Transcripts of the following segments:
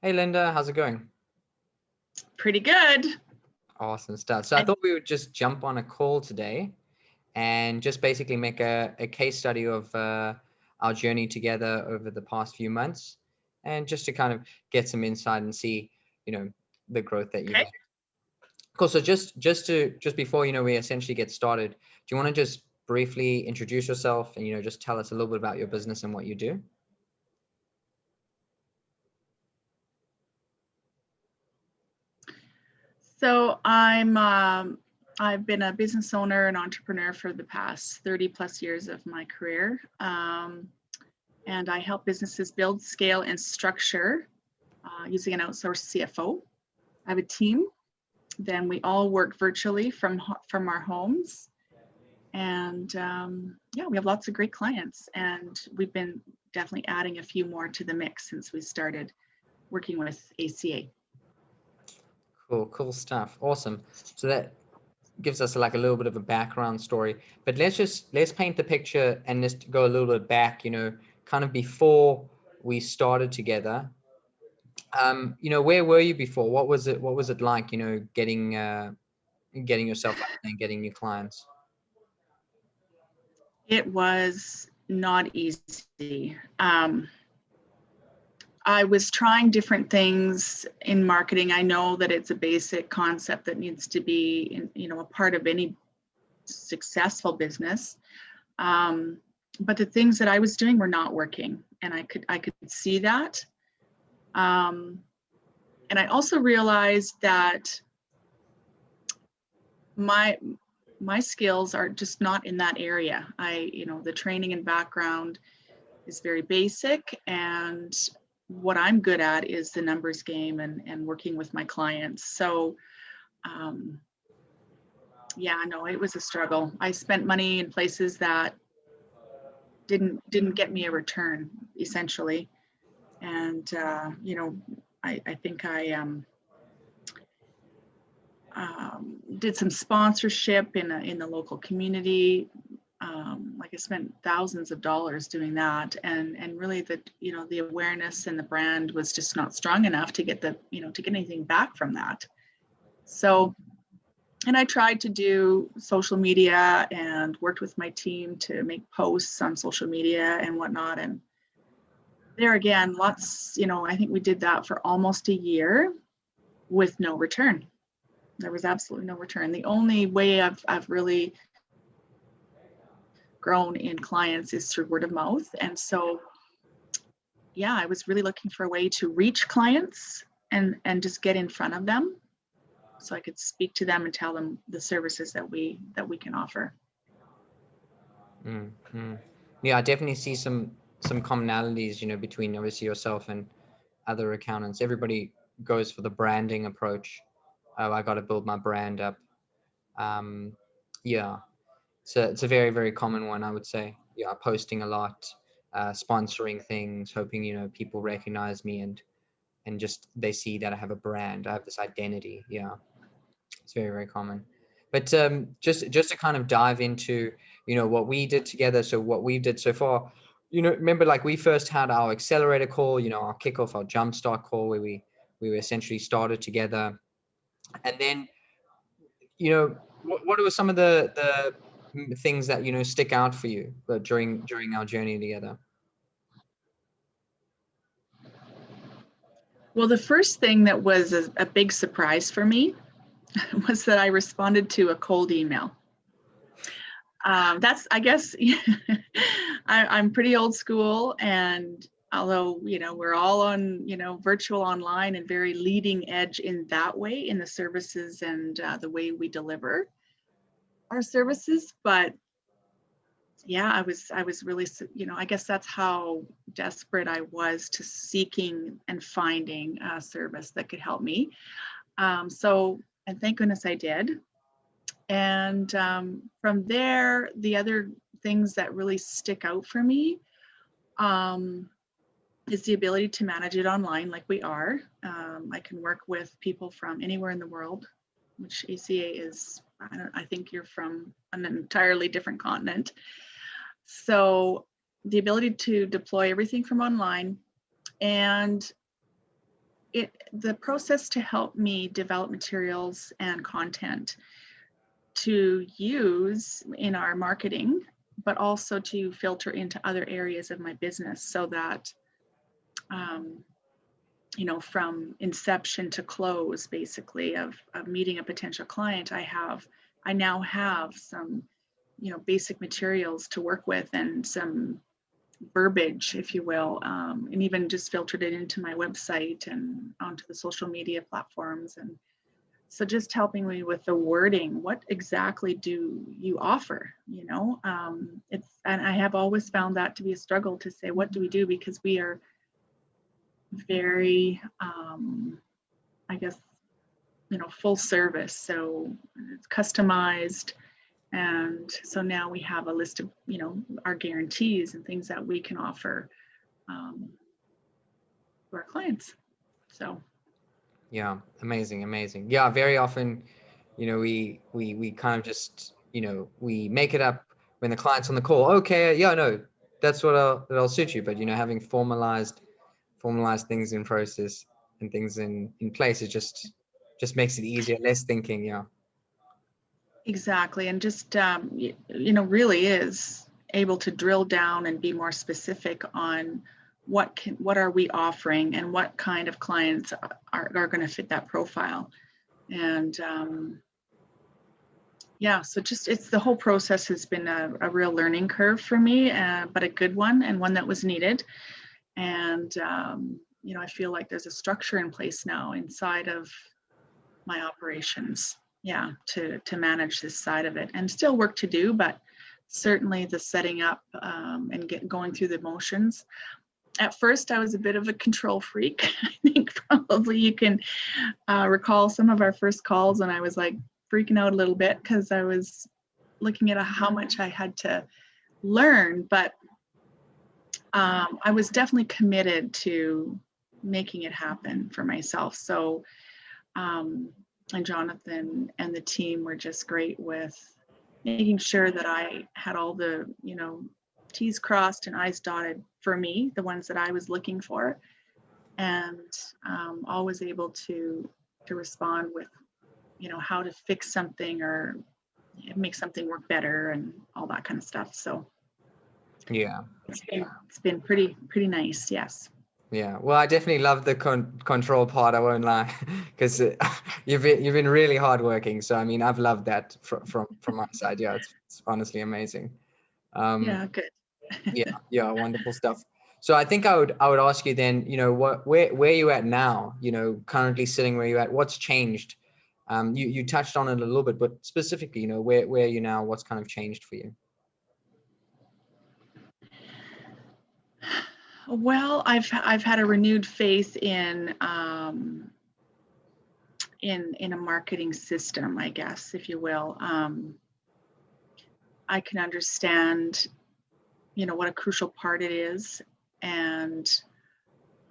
Hey Linda, how's it going? Pretty good. Awesome stuff. So I thought we would just jump on a call today and just basically make a case study of our journey together over the past few months, and just to kind of get some insight and see, the growth that you've Okay. had. Cool. So just before, we essentially get started, do you want to just briefly introduce yourself and, just tell us a little bit about your business and what you do? So I've been a business owner and entrepreneur for the past 30 plus years of my career. And I help businesses build, scale, and structure using an outsourced CFO. I have a team. Then we all work virtually from our homes. And yeah, we have lots of great clients. And we've been definitely adding a few more to the mix since we started working with ACA. Cool stuff. Awesome. So that gives us like a little bit of a background story, but let's paint the picture and just go a little bit back, kind of before we started together. Where were you before? What was it like, getting yourself out there and getting new clients? It was not easy. I was trying different things in marketing. I know that it's a basic concept that needs to be, a part of any successful business. But the things that I was doing were not working, and I could see that. And I also realized that my skills are just not in that area. The training and background is very basic, and what I'm good at is the numbers game and working with my clients. So yeah, no, it was a struggle. I spent money in places that didn't get me a return, essentially. And I think I did some sponsorship in the local community. Like I spent thousands of dollars doing that, and really the awareness and the brand was just not strong enough to get to get anything back from that. So, and I tried to do social media and worked with my team to make posts on social media and whatnot. And there again, lots, I think we did that for almost a year with no return. There was absolutely no return. The only way I've really grown in clients is through word of mouth. And so, yeah, I was really looking for a way to reach clients and just get in front of them so I could speak to them and tell them the services that we can offer. Mm-hmm. Yeah, I definitely see some commonalities, between obviously yourself and other accountants. Everybody goes for the branding approach. I got to build my brand up. Yeah, it's a very, very common one, I would say. Yeah, posting a lot, sponsoring things, hoping, people recognize me and just they see that I have a brand, I have this identity. Yeah, it's very, very common. But just to kind of dive into, what we did together. So what we did so far, remember, like, we first had our accelerator call, our kickoff, our jumpstart call, where we essentially started together. And then, what were some of the things that stick out for you during our journey together? Well, the first thing that was a big surprise for me was that I responded to a cold email. That's, I guess, I'm pretty old school, and although we're all on virtual online and very leading edge in that way in the services and the way we deliver our services, but yeah, I was really, I guess that's how desperate I was to seeking and finding a service that could help me. So, and thank goodness I did. And from there, the other things that really stick out for me is the ability to manage it online like we are. I can work with people from anywhere in the world, which ACA is, I think you're from an entirely different continent. So the ability to deploy everything from online, and the process to help me develop materials and content to use in our marketing, but also to filter into other areas of my business, so that from inception to close, basically, of meeting a potential client, I now have some basic materials to work with, and some verbiage, if you will, and even just filtered it into my website and onto the social media platforms. And so just helping me with the wording, what exactly do you offer? And I have always found that to be a struggle, to say, what do we do? Because we are very, I guess, full service. So it's customized. And so now we have a list of, our guarantees and things that we can offer to our clients. So. Yeah, amazing. Yeah, very often, we kind of just, we make it up when the client's on the call. Okay, yeah, no, that's that'll suit you. But having formalized things in process and things in place, it just makes it easier, less thinking. Yeah. Exactly, and just really is able to drill down and be more specific on what are we offering, and what kind of clients are going to fit that profile. And so just the whole process has been a real learning curve for me, but a good one, and one that was needed. And I feel like there's a structure in place now inside of my operations, to manage this side of it, and still work to do, but certainly the setting up and going through the motions. At first, I was a bit of a control freak. I think probably you can recall some of our first calls, and I was like freaking out a little bit because I was looking at how much I had to learn, but I was definitely committed to making it happen for myself. So and Jonathan and the team were just great with making sure that I had all the, T's crossed and I's dotted for me, the ones that I was looking for, and always able to respond with, how to fix something or make something work better and all that kind of stuff. So Yeah. It's been pretty nice. Yes. Yeah, well, I definitely love the control part. I won't lie, because you've been really hardworking. So I mean, I've loved that from my side. Yeah, it's honestly amazing. Yeah, good. Yeah, wonderful stuff. So I think I would ask you then, where you at now? Currently sitting where you at. What's changed? You touched on it a little bit, but specifically, where are you now? What's kind of changed for you? Well, I've had a renewed faith in in a marketing system, I guess, if you will. I can understand, what a crucial part it is, and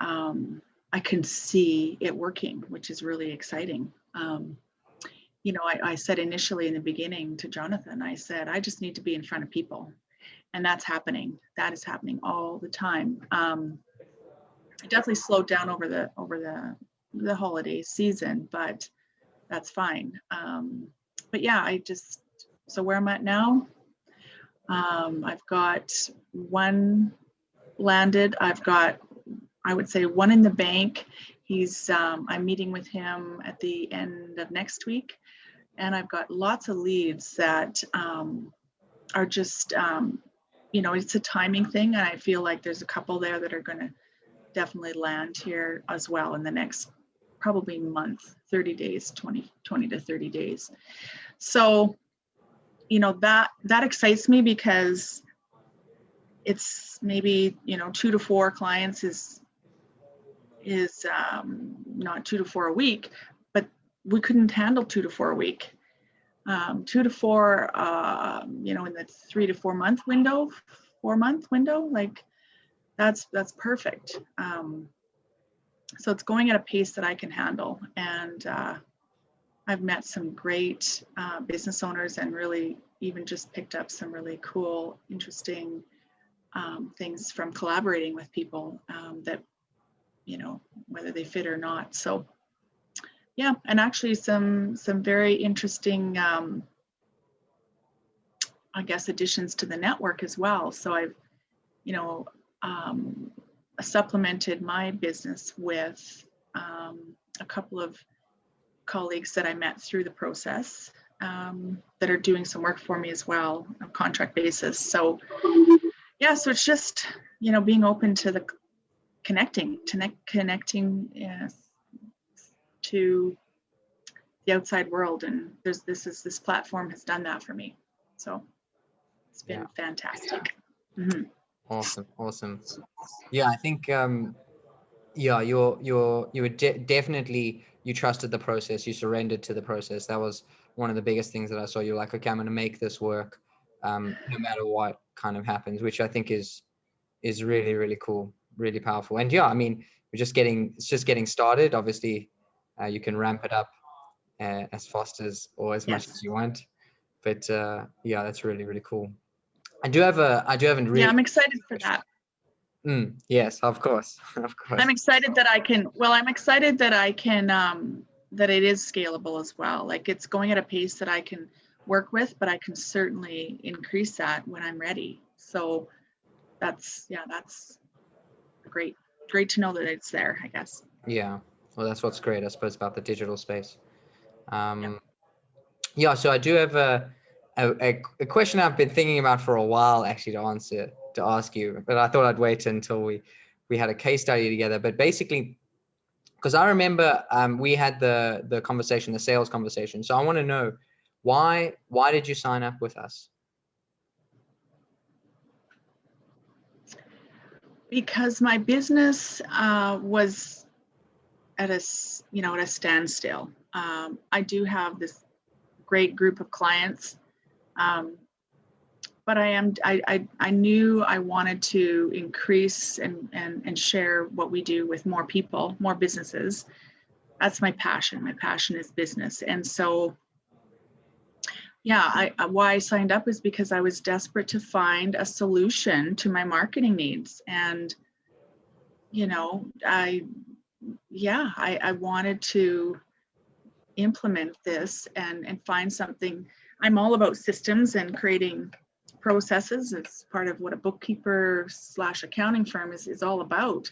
I can see it working, which is really exciting. I said initially in the beginning to Jonathan, I said, I just need to be in front of people, and that's happening. That is happening all the time. It definitely slowed down over the holiday season, but that's fine. But yeah, so where I'm at now, I've got one landed. I've got, I would say, one in the bank. I'm meeting with him at the end of next week, and I've got lots of leads that are just, it's a timing thing, and I feel like there's a couple there that are going to definitely land here as well in the next probably month, 30 days, 20 to 30 days. So, that excites me, because it's maybe, 2 to 4 clients is not 2 to 4 a week, but we couldn't handle 2 to 4 a week. 2 to 4, in the 3 to 4 month window, 4-month window, like that's perfect. So it's going at a pace that I can handle, and I've met some great business owners, and really even just picked up some really cool, interesting things from collaborating with people that whether they fit or not. So yeah, and actually some very interesting, I guess, additions to the network as well. So I've, um, supplemented my business with a couple of colleagues that I met through the process, that are doing some work for me as well on a contract basis. So yeah, so it's just, being open to the connecting to the outside world. And this platform has done that for me. So it's been fantastic. Mm-hmm. Awesome. Yeah, I think yeah, you were definitely, you trusted the process, you surrendered to the process. That was one of the biggest things that I saw. You're like, okay, I'm going to make this work, no matter what kind of happens, which I think is really, really cool, really powerful. And yeah, I mean, it's just getting started. Obviously, you can ramp it up as fast as or as much as you want, but yeah, that's really, really cool. I do have a Yeah, I'm excited for that. Yes, of course. Of course. I'm excited that I can, that it is scalable as well. Like, it's going at a pace that I can work with, but I can certainly increase that when I'm ready. So that's great to know that it's there, I guess. Yeah, well, that's what's great, I suppose, about the digital space. Yeah, so I do have a question I've been thinking about for a while, actually, to ask you, but I thought I'd wait until we had a case study together. But basically, because I remember we had the conversation, the sales conversation. So I want to know why did you sign up with us? Because my business was at a standstill. I do have this great group of clients, but I knew I wanted to increase and share what we do with more people, more businesses. That's my passion. My passion is business. And so, yeah, why I signed up is because I was desperate to find a solution to my marketing needs. And, I wanted to implement this and find something. I'm all about systems and creating processes. It's part of what a bookkeeper / accounting firm is all about.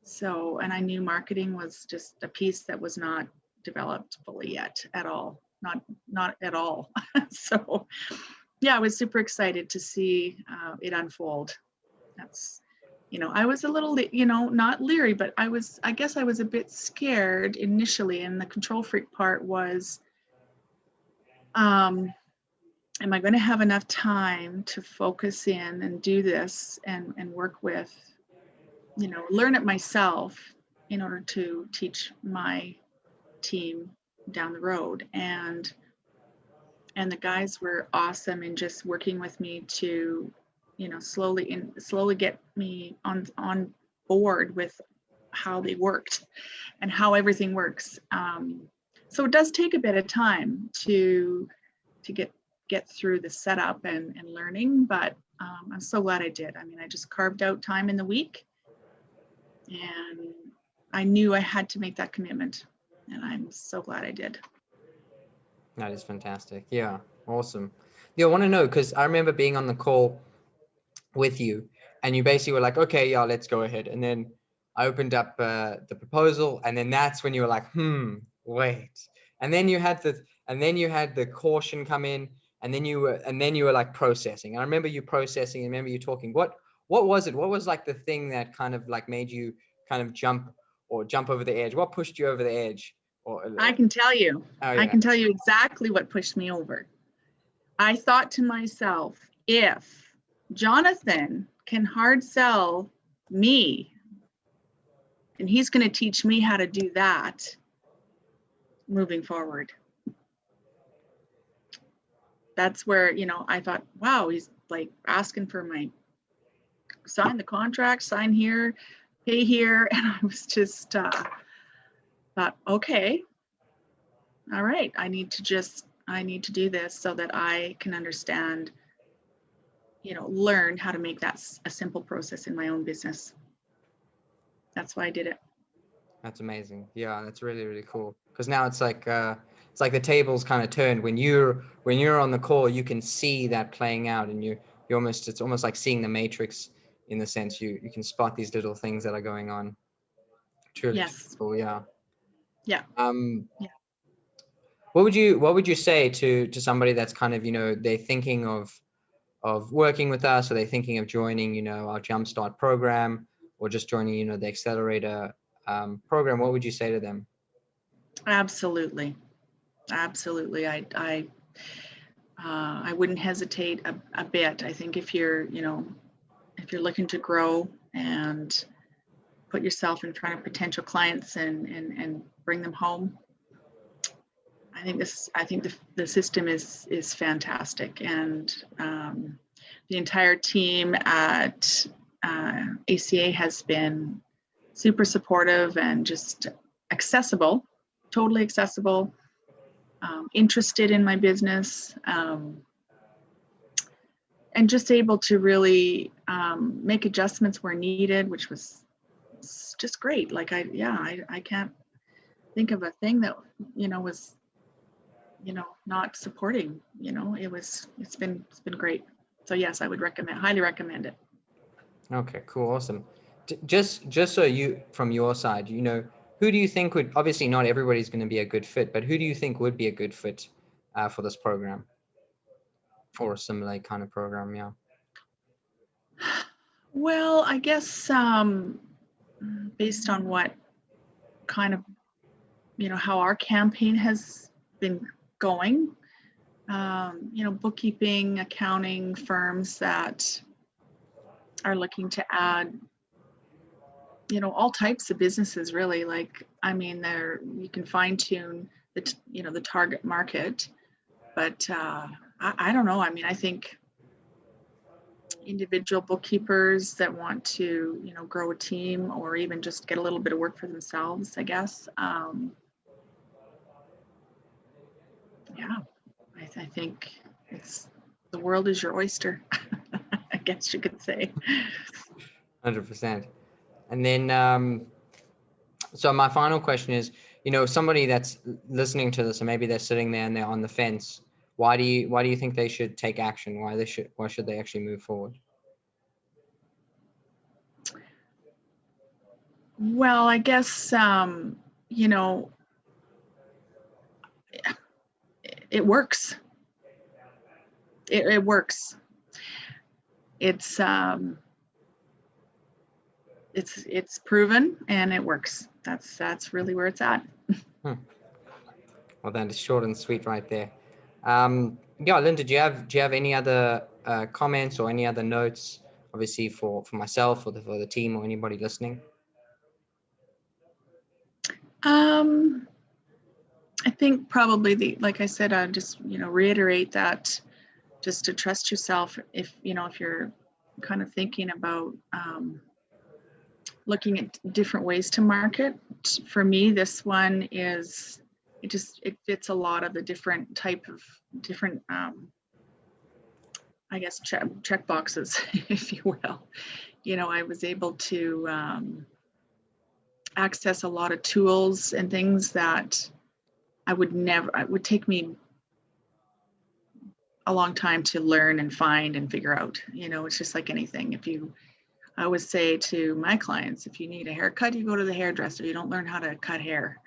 So, and I knew marketing was just a piece that was not developed fully yet at all, not at all. So yeah, I was super excited to see it unfold. That's, I was a little, not leery, but I guess I was a bit scared initially. And the control freak part was, am I going to have enough time to focus in and do this and work with, learn it myself in order to teach my team down the road. And the guys were awesome in just working with me to, slowly get me on board with how they worked and how everything works. So it does take a bit of time to get through the setup and learning, but I'm so glad I did. I mean, I just carved out time in the week, and I knew I had to make that commitment, and I'm so glad I did. That is fantastic. Yeah, awesome. Yeah, I want to know, because I remember being on the call with you, and you basically were like, okay, yeah, let's go ahead. And then I opened up the proposal, and then that's when you were like, wait. And then you had the caution come in, and then you were like processing. I remember you processing, and I remember you talking. What was it? What was like the thing that kind of like made you kind of jump over the edge? What pushed you over the edge? I can tell you. Oh, yeah. I can tell you exactly what pushed me over. I thought to myself, if Jonathan can hard sell me, and he's going to teach me how to do that moving forward. That's where, I thought, wow, he's like asking for my sign the contract, sign here, pay here. And I was just thought, okay, all right, I need to do this so that I can understand, learn how to make that a simple process in my own business. That's why I did it. That's amazing. Yeah, that's really, really cool. Because now it's like the tables kind of turned. When you're on the call, you can see that playing out, and you almost it's almost like seeing the matrix in the sense you can spot these little things that are going on. Truly, truly Yes. cool. Yeah. Yeah. Um, Yeah. what would you say to somebody that's kind of, they're thinking of working with us, or they're thinking of joining, our Jumpstart program, or just joining, the Accelerator program? What would you say to them? Absolutely. Absolutely. I wouldn't hesitate a bit. I think if you're looking to grow and put yourself in front of potential clients and bring them home, I think the system is fantastic, and the entire team at ACA has been super supportive and just accessible, totally accessible, interested in my business, and just able to really make adjustments where needed, which was just great. Like I can't think of a thing that was not supporting. It's been great. So yes, I would highly recommend it. Okay, cool, awesome. Just so from your side, who do you think would, obviously not everybody's going to be a good fit, but who do you think would be a good fit for this program, or a similar kind of program? Yeah. Well, I guess based on what kind of how our campaign has been going, bookkeeping, accounting firms that are looking to add, all types of businesses really. Like, I mean, you can fine tune the target market, but I don't know. I mean, I think individual bookkeepers that want to, grow a team or even just get a little bit of work for themselves, I guess. Yeah, I think it's the world is your oyster, I guess you could say. 100%. And then, so my final question is, somebody that's listening to this, and maybe they're sitting there and they're on the fence. Why do you think they should take action? Why should they actually move forward? Well, I guess it works. It works. It's it's proven and it works. That's really where it's at. Hmm. Well, then it's short and sweet right there. Yeah, Linda, do you have any other comments or any other notes, obviously for myself or for the team or anybody listening? Um, I think probably like I said, I just reiterate that, just to trust yourself. If you're kind of thinking about looking at different ways to market. For me, this one is it fits a lot of the different I guess check boxes, if you will. I was able to access a lot of tools and things that it would take me a long time to learn and find and figure out. It's just like anything. I always say to my clients, if you need a haircut, you go to the hairdresser. You don't learn how to cut hair.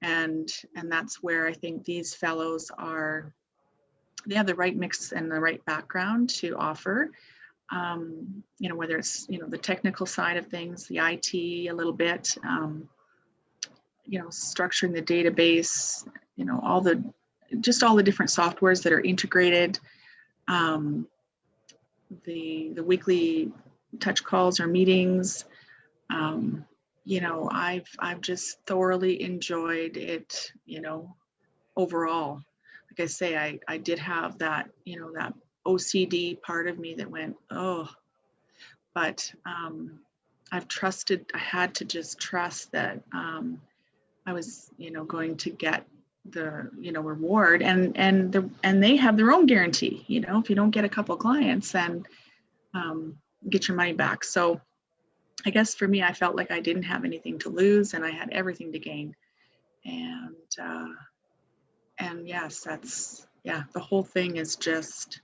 And that's where I think these fellows they have the right mix and the right background to offer. Whether it's the technical side of things, the IT a little bit, structuring the database, all the different softwares that are integrated, um, the weekly touch calls or meetings. I've just thoroughly enjoyed it, overall. Like I say, I did have that, that OCD part of me that went, oh, but I had to just trust that I was, going to get the, reward, and they have their own guarantee. If you don't get a couple clients, then get your money back. So I guess for me, I felt like I didn't have anything to lose and I had everything to gain. And yes, the whole thing is just,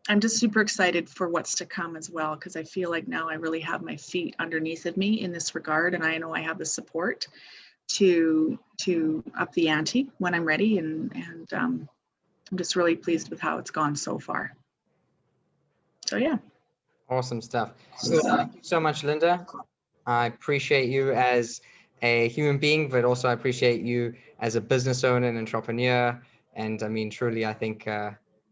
I'm just super excited for what's to come as well, because I feel like now I really have my feet underneath of me in this regard, and I know I have the support to up the ante when I'm ready, and I'm just really pleased with how it's gone so far. So yeah. Awesome stuff. Good. Thank you so much, Linda. I appreciate you as a human being, but also I appreciate you as a business owner and entrepreneur. And I mean, truly, I think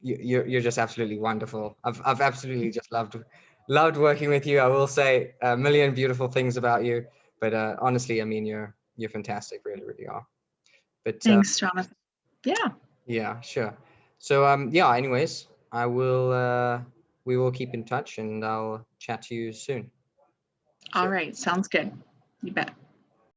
you're just absolutely wonderful. I've absolutely just loved working with you. I will say a million beautiful things about you, but honestly, I mean, you're fantastic, really, really are. But Thanks, Jonathan. Yeah. yeah, sure. So yeah. Anyways, we will keep in touch, and I'll chat to you soon. All Cheers. right. Sounds good. You bet.